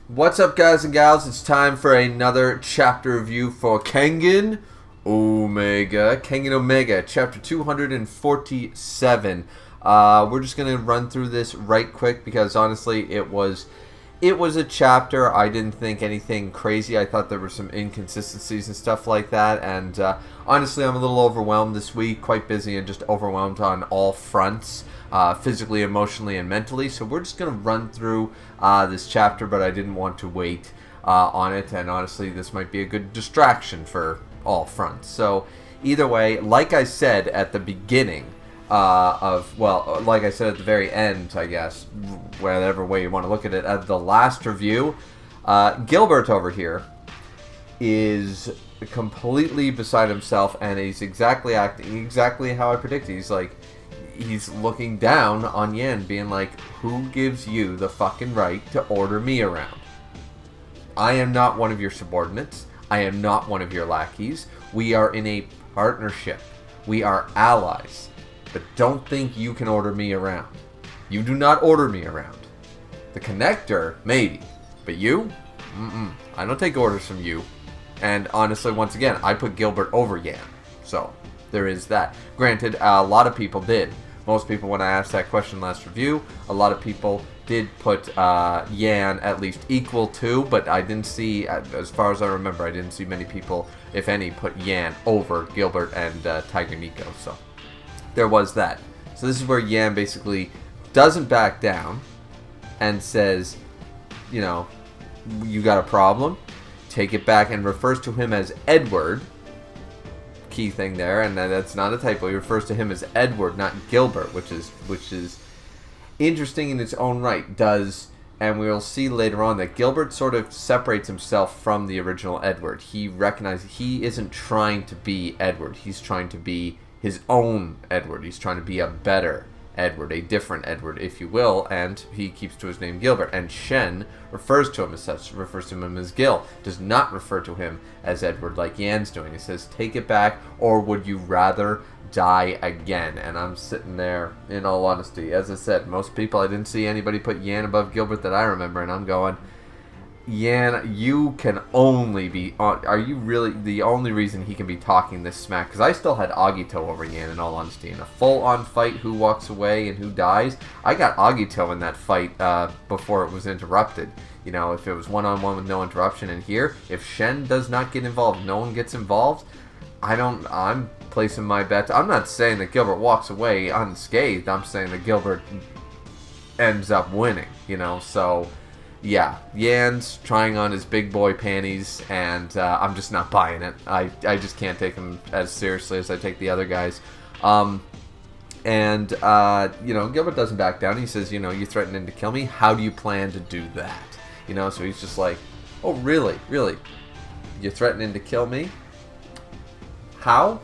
What's up, guys and gals? It's time for another chapter review for Kengan Omega, chapter 247. We're just going to run through this right quick because honestly it was a chapter. I didn't think anything crazy. I thought there were some inconsistencies and stuff like that, and honestly I'm a little overwhelmed this week, quite busy and just overwhelmed on all fronts. Physically, emotionally, and mentally. So we're just going to run through this chapter, but I didn't want to wait on it, and honestly this might be a good distraction for all fronts. So either way, like I said at the beginning like I said at the very end, I guess, whatever way you want to look at it, at the last review, Gilbert over here is completely beside himself, and he's acting exactly how I predicted. He's looking down on Yan, being like, who gives you the fucking right to order me around? I am not one of your subordinates. I am not one of your lackeys. We are in a partnership. We are allies. But don't think you can order me around. You do not order me around. The connector, maybe. But you? I don't take orders from you. And honestly, once again, I put Gilbert over Yan. So, there is that. Granted, a lot of people did. Most people, when I asked that question last review, a lot of people did put Yan at least equal to, but I didn't see, as far as I remember, I didn't see many people, if any, put Yan over Gilbert and Tiger Niko. So there was that. So this is where Yan basically doesn't back down and says, you know, you got a problem? Take it back, and refers to him as Edward. Key thing there, and that's not a typo. He refers to him as Edward, not Gilbert, which is interesting in its own right. And we'll see later on that Gilbert sort of separates himself from the original Edward. He recognizes he isn't trying to be Edward. He's trying to be his own Edward. He's trying to be a better Edward, a different Edward, if you will, and he keeps to his name Gilbert. And Shen refers to him as such, refers to him as Gil, does not refer to him as Edward like Yan's doing. He says, take it back, or would you rather die again? And I'm sitting there, in all honesty, as I said, most people, I didn't see anybody put Yan above Gilbert that I remember, and I'm going, Yan, you can only be, are you really the only reason he can be talking this smack? Because I still had Agito over Yan, in all honesty. In a full-on fight, who walks away and who dies, I got Agito in that fight before it was interrupted. You know, if it was one-on-one with no interruption. And here, if Shen does not get involved, no one gets involved, I'm placing my bet. I'm not saying that Gilbert walks away unscathed. I'm saying that Gilbert ends up winning, you know, so... yeah, Yan's trying on his big boy panties, and I'm just not buying it. I just can't take him as seriously as I take the other guys. You know, Gilbert doesn't back down. He says, you know, you threatening to kill me? How do you plan to do that? You know, so he's just like, oh, really? Really? You're threatening to kill me? How?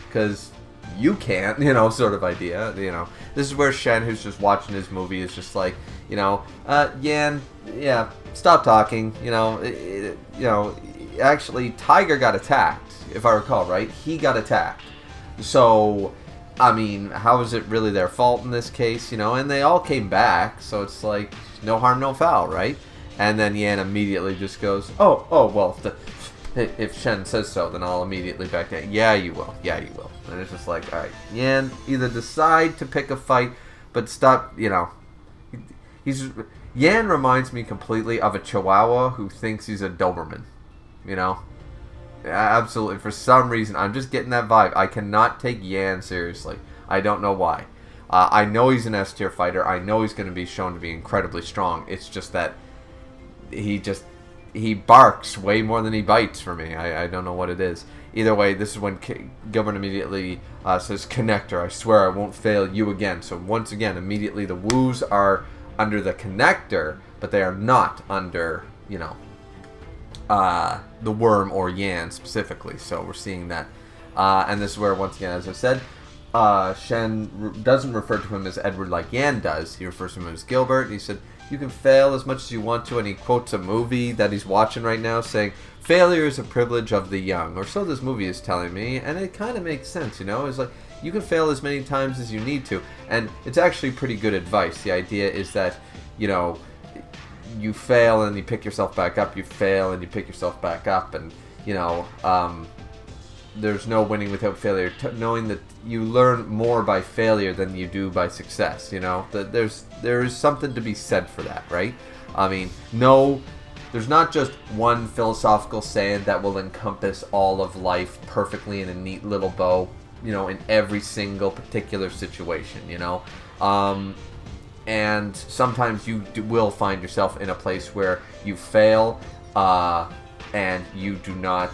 Because you can't, you know, sort of idea, you know. This is where Shen, who's just watching his movie, is just like, you know, Yan, yeah, stop talking, you know, actually, Tiger got attacked, if I recall, right? He got attacked. So, I mean, how is it really their fault in this case, you know? And they all came back, so it's like, no harm, no foul, right? And then Yan immediately just goes, oh, well, if Shen says so, then I'll immediately back down. Yeah, you will. And it's just like, alright, Yan, either decide to pick a fight, but stop, you know. Yan reminds me completely of a Chihuahua who thinks he's a Doberman. You know? Absolutely. For some reason, I'm just getting that vibe. I cannot take Yan seriously. I don't know why. I know he's an S-tier fighter. I know he's going to be shown to be incredibly strong. It's just that he barks way more than he bites for me. I don't know what it is. Either way, this is when Gilbert immediately says, connector, I swear I won't fail you again. So once again, immediately the woos are under the connector, but they are not under, you know, the worm or Yan specifically. So we're seeing that. And this is where, once again, as I said, Shen doesn't refer to him as Edward like Yan does. He refers to him as Gilbert. He said, you can fail as much as you want to, and he quotes a movie that he's watching right now saying, failure is a privilege of the young, or so this movie is telling me, and it kind of makes sense, you know? It's like, you can fail as many times as you need to, and it's actually pretty good advice. The idea is that, you know, you fail and you pick yourself back up, you fail and you pick yourself back up, and there's no winning without failure. Knowing that you learn more by failure than you do by success, that there is something to be said for that, right? I mean, no, there's not just one philosophical saying that will encompass all of life perfectly in a neat little bow, in every single particular situation, and sometimes you will find yourself in a place where you fail, and you do not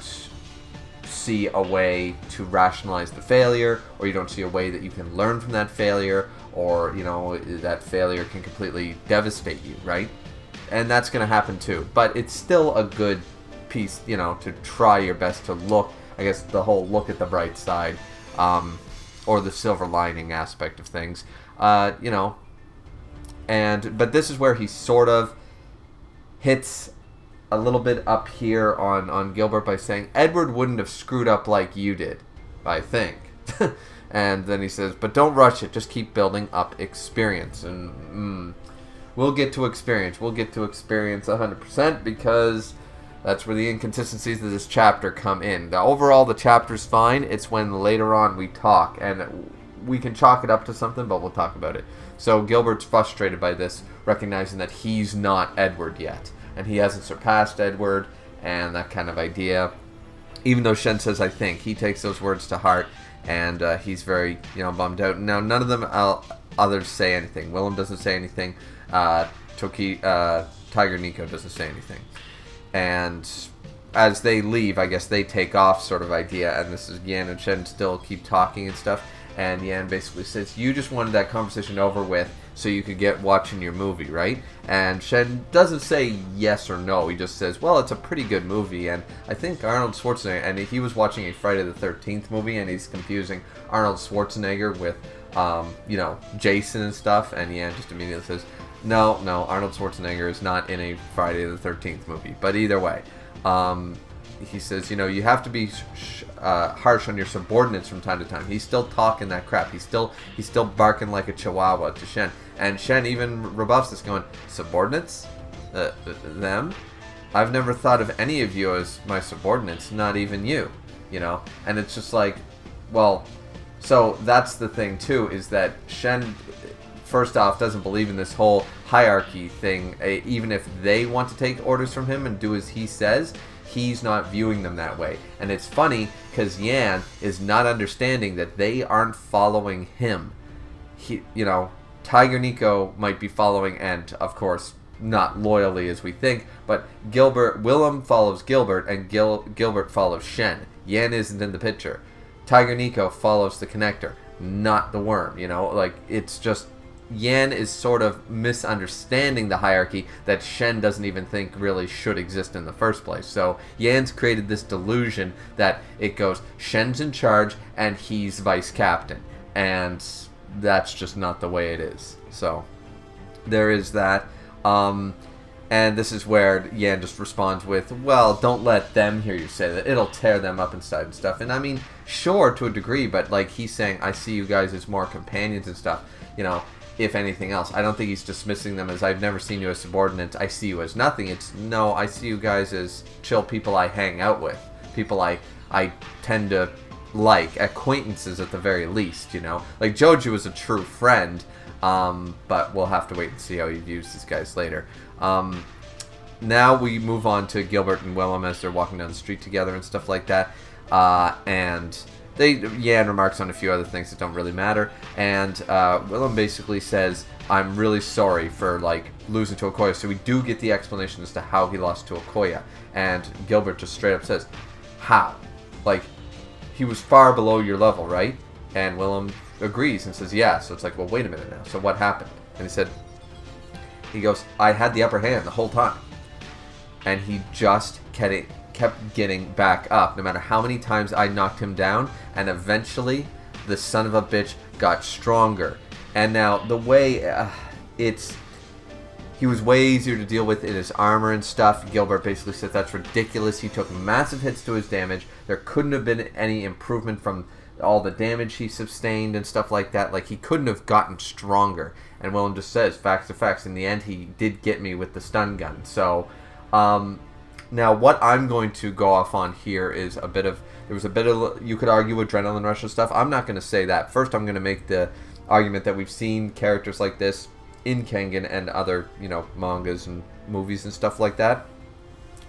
see a way to rationalize the failure, or you don't see a way that you can learn from that failure, or that failure can completely devastate you, right? And that's going to happen too. But it's still a good piece, to try your best to look, I guess, the whole look at the bright side, or the silver lining aspect of things, but this is where he sort of hits a little bit up here on Gilbert by saying, Edward wouldn't have screwed up like you did, I think. And then he says, but don't rush it, just keep building up experience. And we'll get to experience 100%, because that's where the inconsistencies of this chapter come in. Overall, the chapter's fine. It's when later on we talk, and we can chalk it up to something, but we'll talk about it. So Gilbert's frustrated by this, recognizing that he's not Edward yet, and he hasn't surpassed Edward, and that kind of idea. Even though Shen says, I think, he takes those words to heart, and he's very, bummed out. Now, none of them others say anything. Willem doesn't say anything. Tiger Niko doesn't say anything. And as they leave, I guess they take off, sort of idea, and this is Yan and Shen still keep talking and stuff. And Yan basically says, you just wanted that conversation over with so you could get watching your movie, right? And Shen doesn't say yes or no. He just says, well, it's a pretty good movie. And I think Arnold Schwarzenegger, and he was watching a Friday the 13th movie, and he's confusing Arnold Schwarzenegger with, Jason and stuff. And Yan just immediately says, no, Arnold Schwarzenegger is not in a Friday the 13th movie. But either way, he says, you have to be harsh on your subordinates from time to time. He's still talking that crap. He's still barking like a chihuahua to Shen. And Shen even rebuffs this, going, subordinates? Them? I've never thought of any of you as my subordinates, not even you. And it's just like, well, so that's the thing too, is that Shen, first off, doesn't believe in this whole hierarchy thing. Even if they want to take orders from him and do as he says, he's not viewing them that way. And it's funny because Yan is not understanding that they aren't following him. Tiger Niko might be following, and of course not loyally as we think, but Willem follows Gilbert, and Gilbert follows Shen. Yan isn't in the picture. Tiger Niko follows the connector, not the worm. It's just Yan is sort of misunderstanding the hierarchy that Shen doesn't even think really should exist in the first place. So Yan's created this delusion that it goes, Shen's in charge and he's vice captain. And that's just not the way it is. So there is that. And this is where Yan just responds with, well, don't let them hear you say that. It'll tear them up inside and stuff. And I mean, sure, to a degree, but he's saying, I see you guys as more companions and stuff, if anything else. I don't think he's dismissing them as, I've never seen you as subordinates, I see you as nothing. It's, no, I see you guys as chill people I hang out with. People I tend to like. Acquaintances at the very least, Joju is a true friend, but we'll have to wait and see how he views these guys later. Now we move on to Gilbert and Willem as they're walking down the street together and stuff like that. And Yan remarks on a few other things that don't really matter, and Willem basically says, I'm really sorry for losing to Okoye. So we do get the explanation as to how he lost to Okoye, and Gilbert just straight up says, how? He was far below your level, right? And Willem agrees and says, yeah. So it's like, well, wait a minute now, so what happened? And he goes, I had the upper hand the whole time, and he just kept getting back up no matter how many times I knocked him down, and eventually the son of a bitch got stronger. And now the way he was way easier to deal with in his armor and stuff. Gilbert basically said that's ridiculous. He took massive hits to his damage. There couldn't have been any improvement from all the damage he sustained and stuff like that. Like, he couldn't have gotten stronger. And Willem just says, facts are facts. In the end, he did get me with the stun gun. So, now what I'm going to go off on here is there was a bit of, you could argue, adrenaline rush and stuff. I'm not going to say that. First, I'm going to make the argument that we've seen characters like this in Kengan and other, mangas and movies and stuff like that.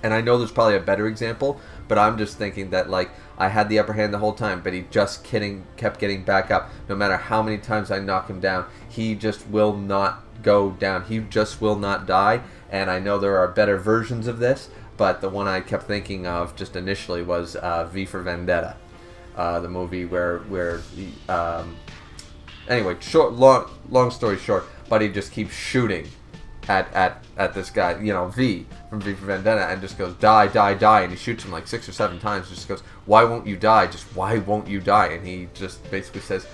And I know there's probably a better example, but I'm just thinking that, like, I had the upper hand the whole time, but he just kept getting back up. No matter how many times I knock him down, he just will not go down. He just will not die. And I know there are better versions of this, but the one I kept thinking of just initially was V for Vendetta, the movie where anyway, long story short, but he just keeps shooting at this guy, V from V for Vendetta, and just goes, die, die, die, and he shoots him like 6 or 7 times, just goes, why won't you die? Just, why won't you die? And he just basically says,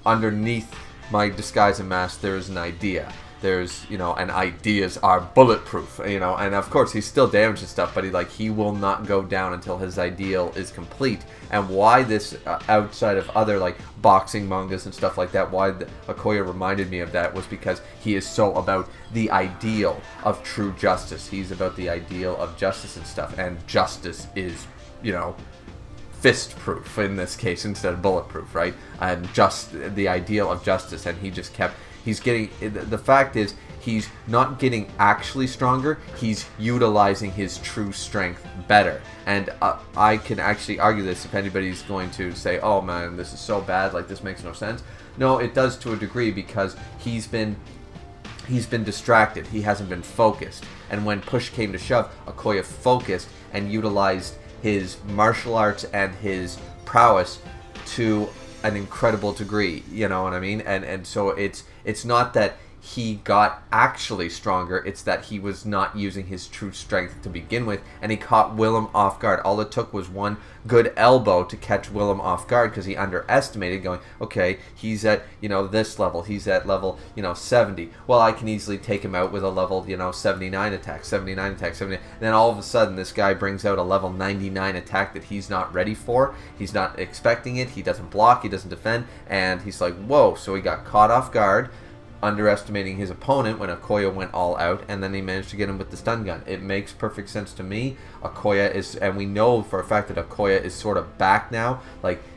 underneath my disguise and mask, there is an idea. There's, and ideas are bulletproof, and of course he's still damaged and stuff, but he will not go down until his ideal is complete. And why this, outside of other, boxing mangas and stuff like that, why Okoye reminded me of that was because he is so about the ideal of true justice. He's about the ideal of justice and stuff, and justice is, fist-proof in this case instead of bulletproof, right? And just the ideal of justice, and he just kept... the fact is, he's not getting actually stronger, he's utilizing his true strength better. And I can actually argue this if anybody's going to say, oh man, this is so bad, this makes no sense. No, it does to a degree, because he's been distracted, he hasn't been focused. And when push came to shove, Okoye focused and utilized his martial arts and his prowess to an incredible degree, you know what I mean? And so it's not that he got actually stronger, it's that he was not using his true strength to begin with, and he caught Willem off guard. All it took was one good elbow to catch Willem off guard, because he underestimated, going, okay, he's at, this level, he's at level, 70. Well, I can easily take him out with a level, 79 attack, 79 attack, 70. And then all of a sudden, this guy brings out a level 99 attack that he's not ready for, he's not expecting it, he doesn't block, he doesn't defend, and he's like, whoa, so he got caught off guard, underestimating his opponent when Okoye went all out, and then he managed to get him with the stun gun. It makes perfect sense to me. Okoye is, and we know for a fact that Okoye is sort of back now,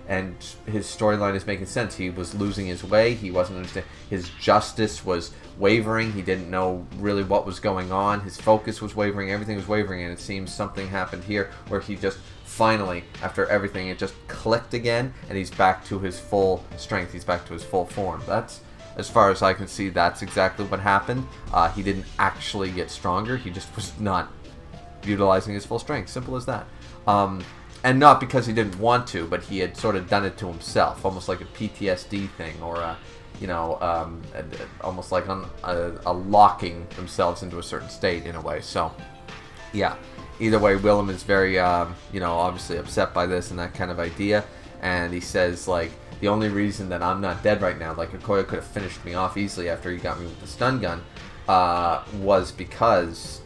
and his storyline is making sense. He was losing his way, he wasn't understanding, his justice was wavering, he didn't know really what was going on, his focus was wavering, everything was wavering, and it seems something happened here where he just finally, after everything, it just clicked again, and he's back to his full strength, he's back to his full form. That's, as far as I can see, that's exactly what happened. He didn't actually get stronger. He just was not utilizing his full strength. Simple as that. And not because he didn't want to, but he had sort of done it to himself, almost like a PTSD thing, or almost like a locking themselves into a certain state in a way. So, yeah. Either way, Willem is very, obviously upset by this and that kind of idea, and he says, the only reason that I'm not dead right now, Okoye could have finished me off easily after he got me with the stun gun, was because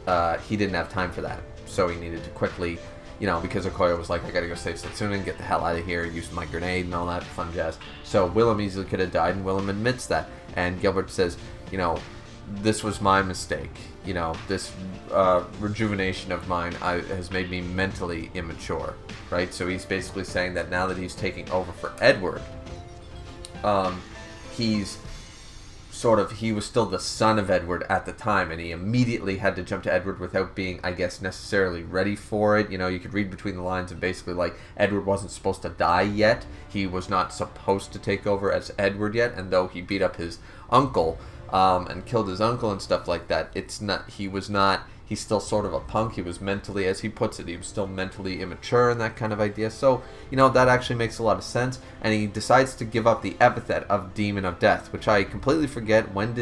he didn't have time for that. So he needed to quickly, because Okoye was like, I gotta go save Setsuna and get the hell out of here, use my grenade and all that fun jazz. So Willem easily could have died, and Willem admits that. And Gilbert says, this was my mistake. This rejuvenation of mine has made me mentally immature, right? So he's basically saying that now that he's taking over for Edward, he was still the son of Edward at the time, and he immediately had to jump to Edward without being, I guess, necessarily ready for it. You could read between the lines, and basically, Edward wasn't supposed to die yet. He was not supposed to take over as Edward yet, and though he beat up his uncle, and killed his uncle and stuff like that, he's still sort of a punk. He was mentally, as he puts it, he was still mentally immature and that kind of idea. So, that actually makes a lot of sense. And he decides to give up the epithet of Demon of Death, which I completely forget. When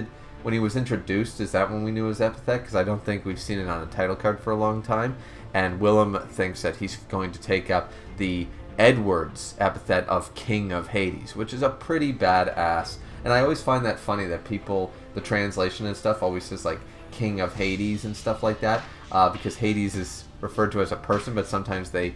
he was introduced, is that when we knew his epithet? Because I don't think we've seen it on a title card for a long time. And Willem thinks that he's going to take up the Edward's epithet of King of Hades, which is a pretty badass. And I always find that funny that people, the translation and stuff, always says King of Hades and stuff like that, because Hades is referred to as a person, but sometimes they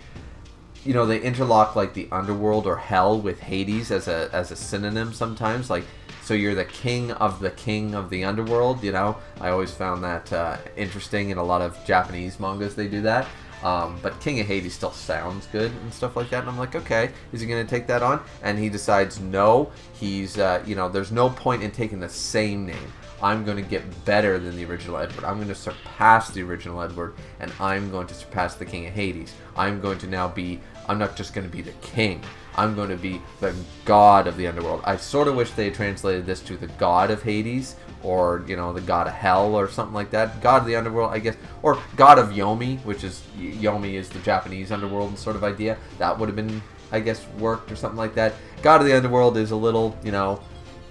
they interlock like the underworld or hell with Hades as a synonym sometimes. Like, so you're the king of the underworld. I always found that interesting. In a lot of Japanese mangas, they do that. But King of Hades still sounds good and stuff like that. And I'm like, okay, is he going to take that on? And he decides no. He's, there's no point in taking the same name. I'm going to get better than the original Edward. I'm going to surpass the original Edward, and I'm going to surpass the King of Hades. I'm going to now be, I'm not just going to be the king. I'm going to be the god of the underworld. I sort of wish they had translated this to the god of Hades, or, the god of hell, or something like that. God of the underworld, I guess. Or god of Yomi, which is, Yomi is the Japanese underworld sort of idea. That would have been, I guess, worked, or something like that. God of the underworld is a little,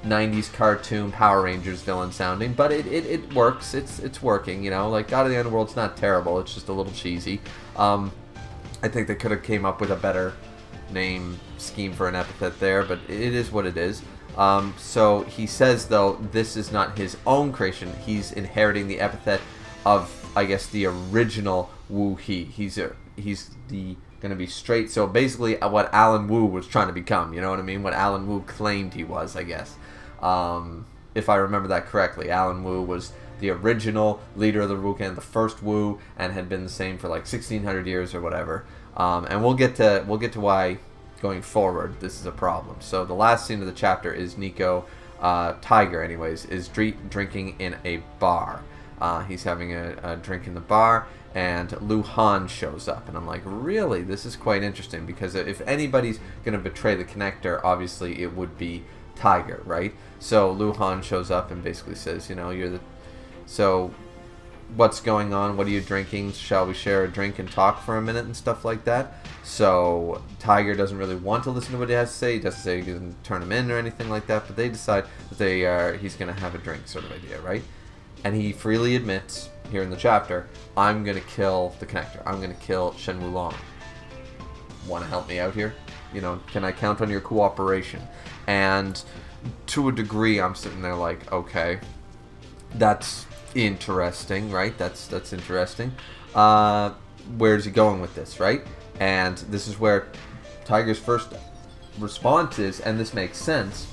90s cartoon Power Rangers villain sounding, but it works. It's working, like God of the Underworld's not terrible. It's just a little cheesy. I think they could have came up with a better name scheme for an epithet there, but it is what it is. So he says, though, this is not his own creation. He's inheriting the epithet of, I guess, the original Wu He. He's going to be straight. So basically what Alan Wu was trying to become, you know what I mean? What Alan Wu claimed he was, I guess. If I remember that correctly, Alan Wu was the original leader of the Luohan, the first Wu, and had been the same for like 1600 years or whatever. And we'll get to why going forward this is a problem. So the last scene of the chapter is Niko, Tiger anyways, is drinking in a bar. He's having a drink in the bar, and Luohan shows up. And I'm like, really? This is quite interesting, because if anybody's going to betray the connector, obviously it would be Tiger, right? So Luohan shows up and basically says, so what's going on? What are you drinking? Shall we share a drink and talk for a minute and stuff like that? So Tiger doesn't really want to listen to what he has to say. He doesn't say he doesn't turn him in or anything like that, but they decide that he's going to have a drink sort of idea, right? And he freely admits here in the chapter, I'm going to kill the connector. I'm going to kill Shen Wulong. Want to help me out here? Can I count on your cooperation? And to a degree, I'm sitting there like, okay, that's interesting, right? That's interesting. Where's he going with this, right? And this is where Tiger's first response is, and this makes sense,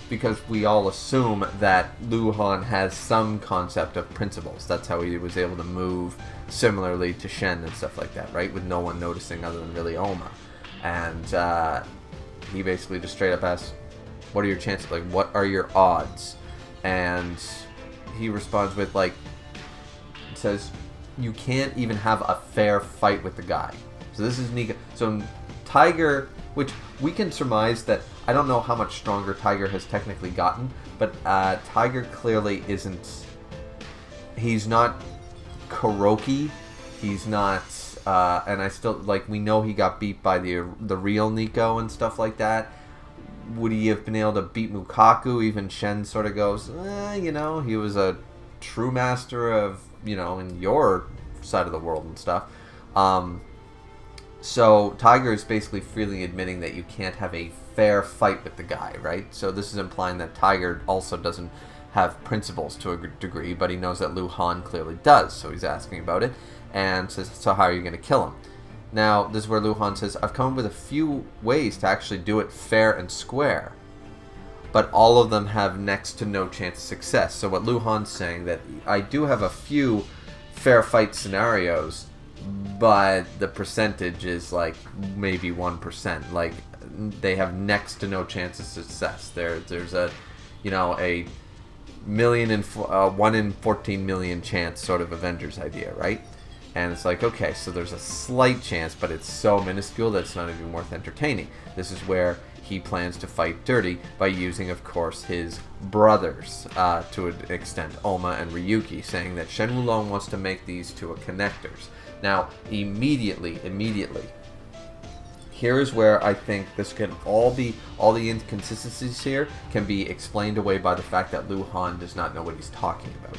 because we all assume that Luohan has some concept of principles. That's how he was able to move similarly to Shen and stuff like that, right? With no one noticing other than really Oma. And he basically just straight up asks, what are your chances? Like, what are your odds? And he responds with, says, you can't even have a fair fight with the guy. So this is Niko. So Tiger, which we can surmise that, I don't know how much stronger Tiger has technically gotten, but Tiger clearly isn't, he's not Kuroki, he's not, and I still, we know he got beat by the real Niko and stuff like that. Would he have been able to beat Mukaku? Even Shen sort of goes, he was a true master of, in your side of the world and stuff. So Tiger is basically freely admitting that you can't have a fair fight with the guy, right? So this is implying that Tiger also doesn't have principles to a degree, but he knows that Luohan clearly does, so he's asking about it, and says, so how are you going to kill him? Now, this is where Luohan says, I've come up with a few ways to actually do it fair and square, but all of them have next to no chance of success. So what Luohan's saying, that I do have a few fair fight scenarios, but the percentage is maybe 1%. They have next to no chance of success. There's a 1 in 14 million chance sort of Avengers idea, right? And it's okay, so there's a slight chance, but it's so minuscule that it's not even worth entertaining. This is where he plans to fight dirty by using, of course, his brothers to an extent, Oma and Ryuki, saying that Shen Wulong wants to make these two a connectors. Now, immediately, here's where I think this can all the inconsistencies here can be explained away by the fact that Luohan does not know what he's talking about.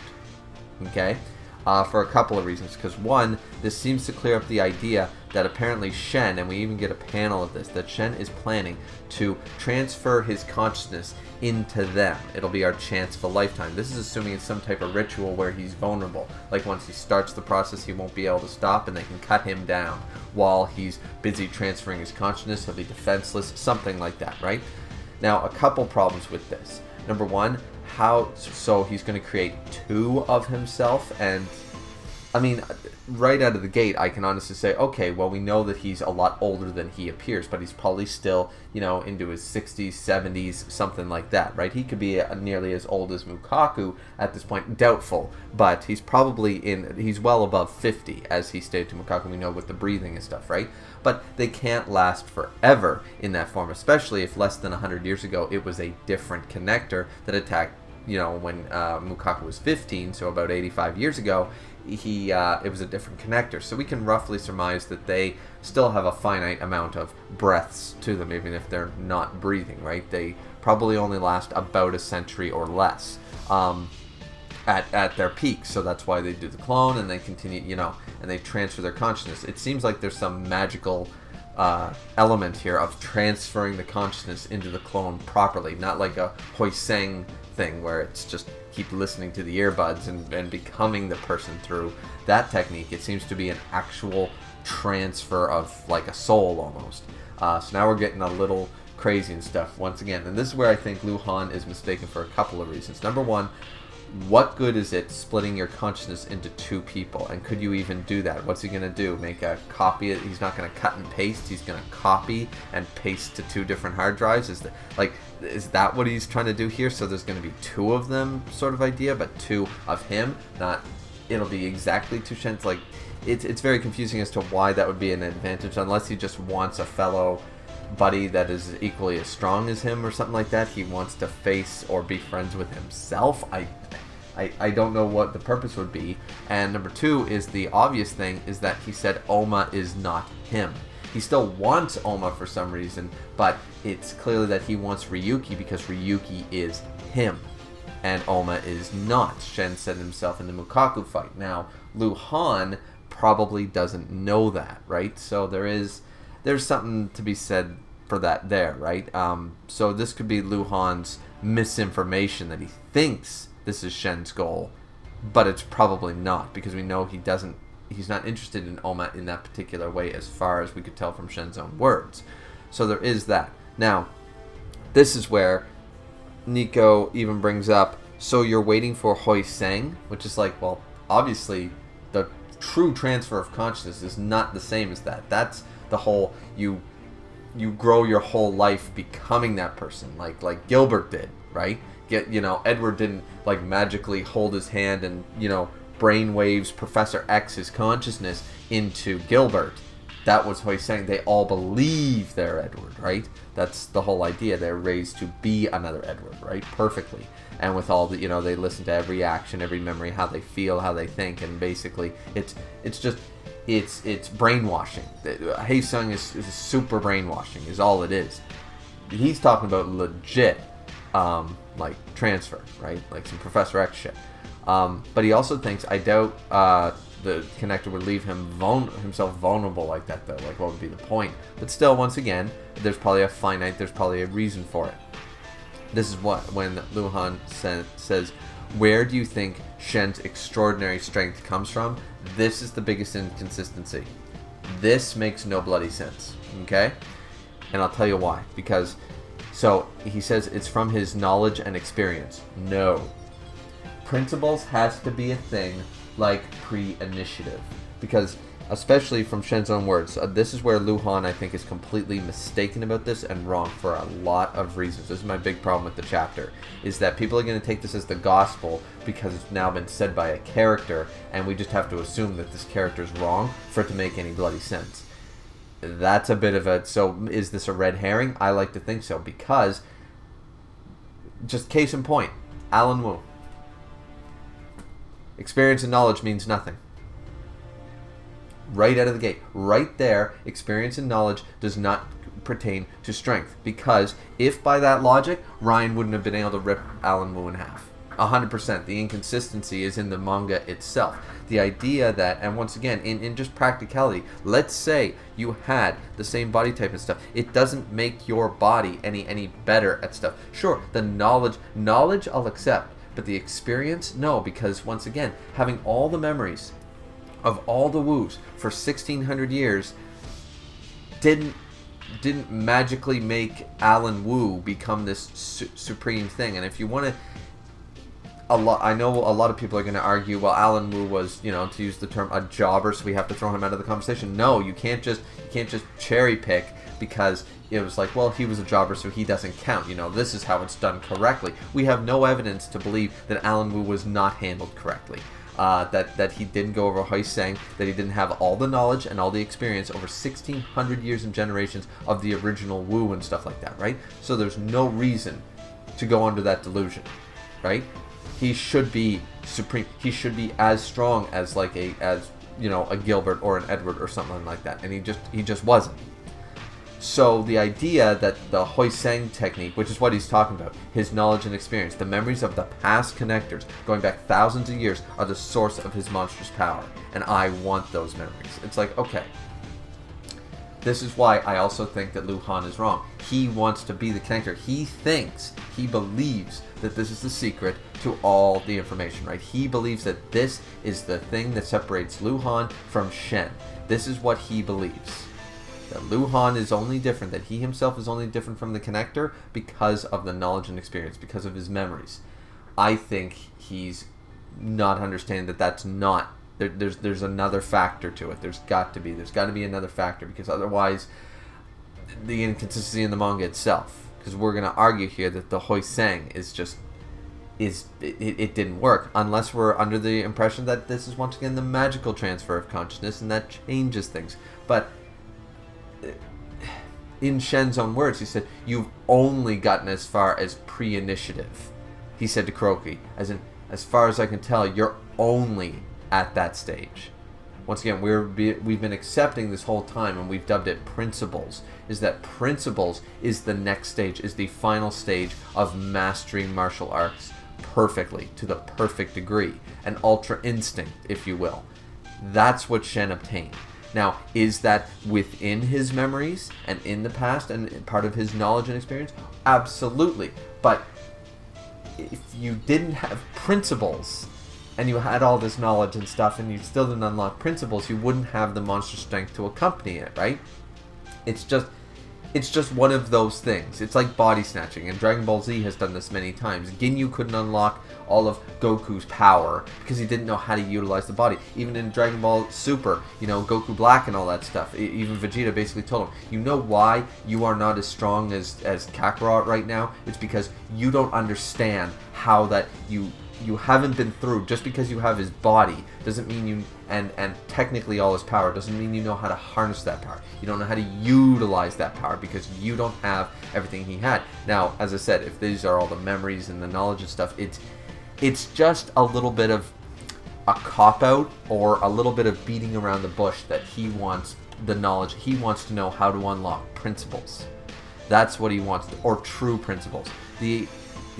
Okay? for a couple of reasons. Because one, this seems to clear up the idea that apparently Shen, and we even get a panel of this, that Shen is planning to transfer his consciousness into them. It'll be our chance of a lifetime. This is assuming it's some type of ritual where he's vulnerable. Like once he starts the process, he won't be able to stop, and they can cut him down while he's busy transferring his consciousness. He'll be defenseless, something like that, right? Now, a couple problems with this. Number one, so he's going to create two of himself, and I mean, right out of the gate, I can honestly say, okay, well, we know that he's a lot older than he appears, but he's probably still, into his 60s, 70s, something like that, right? He could be nearly as old as Mukaku at this point. Doubtful, but he's probably he's well above 50, as he stated to Mukaku, we know, with the breathing and stuff, right? But they can't last forever in that form, especially if less than 100 years ago, it was a different connector that attacked, when Mukaku was 15, so about 85 years ago, it was a different connector. So we can roughly surmise that they still have a finite amount of breaths to them, even if they're not breathing, right? They probably only last about a century or less at their peak. So that's why they do the clone, and they continue, and they transfer their consciousness. It seems like there's some magical element here of transferring the consciousness into the clone properly, not like a Hoiseng thing where it's just keep listening to the earbuds and becoming the person through that technique. It seems to be an actual transfer of like a soul almost. So now we're getting a little crazy and stuff once again, and this is where I think Luohan is mistaken for a couple of reasons. Number one, what good is it splitting your consciousness into two people? And could you even do that? What's he going to do? Make a copy? He's not going to cut and paste. He's going to copy and paste to two different hard drives. Is that what he's trying to do here? So there's going to be two of them sort of idea, but two of him, not it'll be exactly two Shens. Like it's very confusing as to why that would be an advantage, unless he just wants a fellow buddy that is equally as strong as him or something like that. He wants to face or be friends with himself. I don't know what the purpose would be. And number two is the obvious thing, is that he said Oma is not him. He still wants Oma for some reason, but it's clearly that he wants Ryuki because Ryuki is him and Oma is not. Shen said himself in the Mukaku fight. Now, Luohan probably doesn't know that, right? So there's something to be said for that there, right? So this could be Luohan's misinformation that he thinks this is Shen's goal, but it's probably not, because we know he's not interested in Oma in that particular way, as far as we could tell from Shen's own words. So there is that. Now, this is where Niko even brings up, so you're waiting for Hoiseng, which is like, well, obviously the true transfer of consciousness is not the same as that. That's the whole, you grow your whole life becoming that person, like Gilbert did, right? Edward didn't like magically hold his hand and brainwaves Professor X's consciousness into Gilbert. That was Hoiseng. They all believe they're Edward, right? That's the whole idea. They're raised to be another Edward, right? Perfectly. And with all the, they listen to every action, every memory, how they feel, how they think, and basically it's brainwashing. Haesung is super brainwashing, is all it is. He's talking about legit, like transfer, right? Like some Professor X shit. But he also thinks, I doubt the connector would leave himself vulnerable like that, though. Like, what would be the point? But still, once again, there's probably a reason for it. This is when Luohan says, where do you think Shen's extraordinary strength comes from? This is the biggest inconsistency. This makes no bloody sense, okay? And I'll tell you why. Because, so, he says it's from his knowledge and experience. No. Principles has to be a thing like pre-initiative. Because, especially from Shen's own words, this is where Luohan, I think, is completely mistaken about this and wrong for a lot of reasons. This is my big problem with the chapter, is that people are going to take this as the gospel because it's now been said by a character, and we just have to assume that this character is wrong for it to make any bloody sense. That's a bit of a... So, is this a red herring? I like to think so, because... Just case in point, Alan Wu. Experience and knowledge means nothing. Right out of the gate. Right there, experience and knowledge does not pertain to strength. Because if by that logic, Ryan wouldn't have been able to rip Alan Wu in half. 100%. The inconsistency is in the manga itself. The idea that, and once again, in just practicality, let's say you had the same body type and stuff. It doesn't make your body any better at stuff. Sure, the knowledge I'll accept, but the experience, no, because once again, having all the memories of all the Woos for 1600 years didn't magically make Alan Wu become this supreme thing. And if you want to, I know a lot of people are going to argue, well, Alan Wu was, to use the term, a jobber, so we have to throw him out of the conversation. No, you can't just cherry pick because it was like, well, he was a jobber, so he doesn't count. This is how it's done correctly. We have no evidence to believe that Alan Wu was not handled correctly. That he didn't go over Huiseng, that he didn't have all the knowledge and all the experience over 1,600 years and generations of the original Wu and stuff like that, right? So there's no reason to go under that delusion, right? He should be supreme. He should be as strong as a Gilbert or an Edward or something like that, and he just wasn't. So the idea that the Huiseng technique, which is what he's talking about, his knowledge and experience, the memories of the past connectors going back thousands of years are the source of his monstrous power, and I want those memories. It's like, okay, this is why I also think that Luohan is wrong. He wants to be the connector. He believes that this is the secret to all the information, right? He believes that this is the thing that separates Luohan from Shen. This is what he believes. That Luohan is only different, that he himself is only different from the connector because of the knowledge and experience, because of his memories. I think he's not understanding that that's not, there's another factor to it. There's got to be another factor, because otherwise the inconsistency in the manga itself, because we're going to argue here that the Huiseng it didn't work, unless we're under the impression that this is once again the magical transfer of consciousness and that changes things. But in Shen's own words, he said, you've only gotten as far as pre-initiative. He said to Kuroki, as far as I can tell, you're only at that stage. Once again, we've been accepting this whole time, and we've dubbed it principles, is that principles is the next stage, is the final stage of mastering martial arts perfectly, to the perfect degree, an ultra instinct, if you will. That's what Shen obtained. Now, is that within his memories and in the past and part of his knowledge and experience? Absolutely. But if you didn't have principles and you had all this knowledge and stuff and you still didn't unlock principles, you wouldn't have the monster strength to accompany it, right? It's just one of those things. It's like body snatching, and Dragon Ball Z has done this many times. Ginyu couldn't unlock all of Goku's power because he didn't know how to utilize the body. Even in Dragon Ball Super, Goku Black and all that stuff, even Vegeta basically told him, you know why you are not as strong as Kakarot right now? It's because you don't understand how that you haven't been through. Just because you have his body doesn't mean you, and technically all his power, doesn't mean you know how to harness that power. You don't know how to utilize that power because you don't have everything he had. Now, as I said, if these are all the memories and the knowledge and stuff, it's just a little bit of a cop-out or a little bit of beating around the bush that he wants the knowledge. He wants to know how to unlock principles. That's what he wants, or true principles. The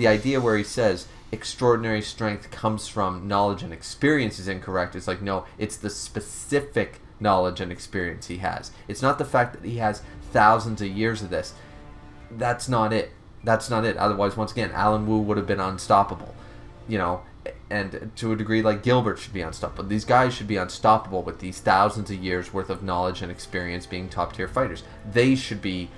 idea where he says extraordinary strength comes from knowledge and experience is incorrect. It's like, no, it's the specific knowledge and experience he has. It's not the fact that he has thousands of years of this. That's not it. Otherwise, once again, Alan Wu would have been unstoppable. And to a degree, like Gilbert should be unstoppable. These guys should be unstoppable with these thousands of years worth of knowledge and experience being top tier fighters. They should be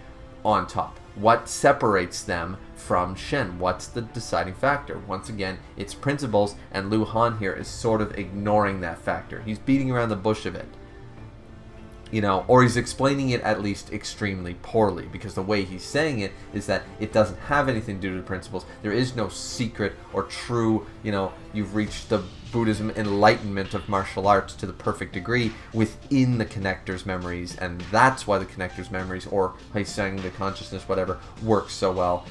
on top. What separates them from Shen? What's the deciding factor? Once again, it's principles, and Luohan here is sort of ignoring that factor. He's beating around the bush of it. Or he's explaining it at least extremely poorly, because the way he's saying it is that it doesn't have anything to do with principles. There is no secret or true, you've reached the Buddhism enlightenment of martial arts to the perfect degree within the connector's memories, and that's why the connector's memories, or Huiseng, the consciousness, whatever, works so well.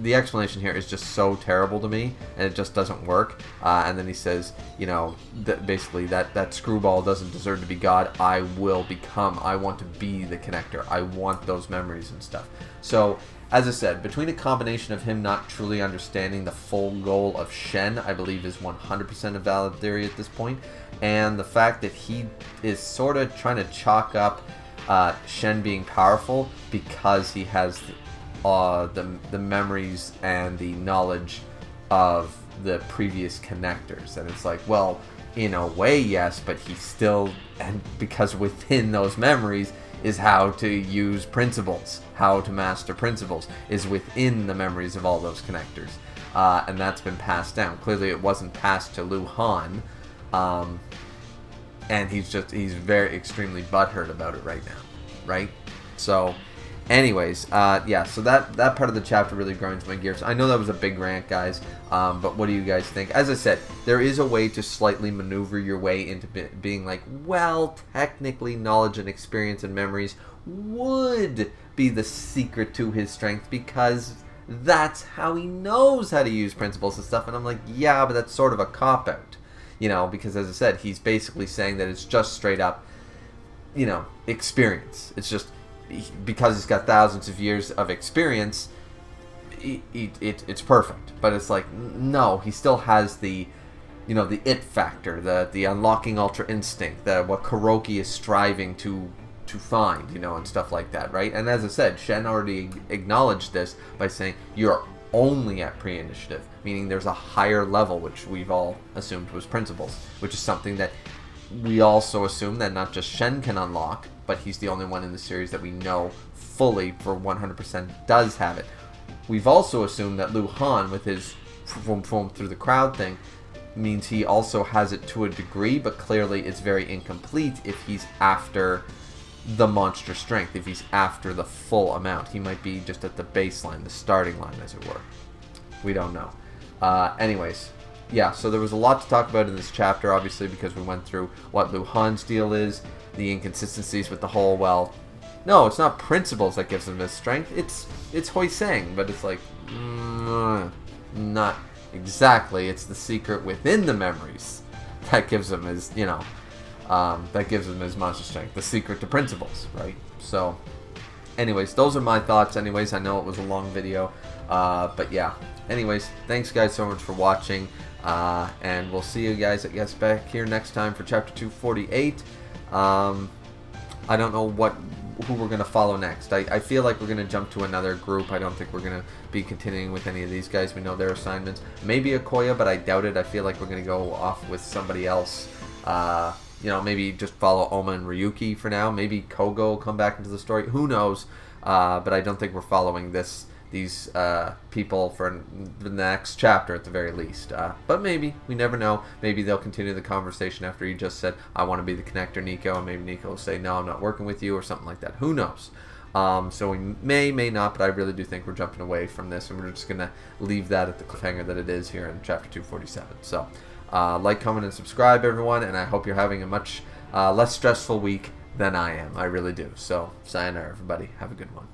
The explanation here is just so terrible to me, and it just doesn't work. And then he says, that basically that screwball doesn't deserve to be God. I want to be the connector. I want those memories and stuff. So as I said, between a combination of him not truly understanding the full goal of Shen, I believe is 100% a valid theory at this point, and the fact that he is sort of trying to chalk up Shen being powerful because he has the memories and the knowledge of the previous connectors. And it's like, well, in a way, yes, but he still, and because within those memories is how to use principles, how to master principles, is within the memories of all those connectors. And that's been passed down. Clearly it wasn't passed to Luohan, and he's very extremely butthurt about it right now, right? So, anyways, yeah, so that part of the chapter really grinds my gears. I know that was a big rant, guys, but what do you guys think? As I said, there is a way to slightly maneuver your way into being like, well, technically knowledge and experience and memories would be the secret to his strength because that's how he knows how to use principles and stuff. And I'm like, yeah, but that's sort of a cop-out, you know, because as I said, he's basically saying that it's just straight up, you know, experience. It's just because he's got thousands of years of experience, it's perfect. But it's like, no, he still has the, you know, the it factor, the unlocking ultra instinct, what Kuroki is striving to find, you know, and stuff like that, right? And as I said, Shen already acknowledged this by saying you're only at pre-initiative, meaning there's a higher level, which we've all assumed was principles, which is something that we also assume that not just Shen can unlock, but he's the only one in the series that we know fully for 100% does have it. We've also assumed that Luohan, with his through the crowd thing, means he also has it to a degree, but clearly it's very incomplete if he's after the monster strength, if he's after the full amount. He might be just at the baseline, the starting line, as it were. We don't know. Anyways, yeah, so there was a lot to talk about in this chapter, obviously, because we went through what Luohan's deal is, the inconsistencies with the whole, well, no, it's not principles that gives him his strength, it's Hoi Sang, but it's like, not exactly. It's the secret within the memories that gives him his, you know, that gives him his monster strength, the secret to principles, right? So, anyways, those are my thoughts. Anyways, I know it was a long video, but yeah. Anyways, thanks guys so much for watching, and we'll see you guys, I guess, back here next time for chapter 248. I don't know who we're going to follow next. I feel like we're going to jump to another group. I don't think we're going to be continuing with any of these guys. We know their assignments. Maybe Akoya, but I doubt it. I feel like we're going to go off with somebody else. You know, maybe just follow Oma and Ryuki for now. Maybe Kogo will come back into the story. Who knows? But I don't think we're following these people for the next chapter at the very least. But maybe. We never know. Maybe they'll continue the conversation after he just said, I want to be the connector, Niko. And maybe Niko will say, no, I'm not working with you, or something like that. Who knows? So we may not, but I really do think we're jumping away from this, and we're just going to leave that at the cliffhanger that it is here in chapter 247. So, like, comment, and subscribe, everyone, and I hope you're having a much less stressful week than I am. I really do. So, sayonara, everybody. Have a good one.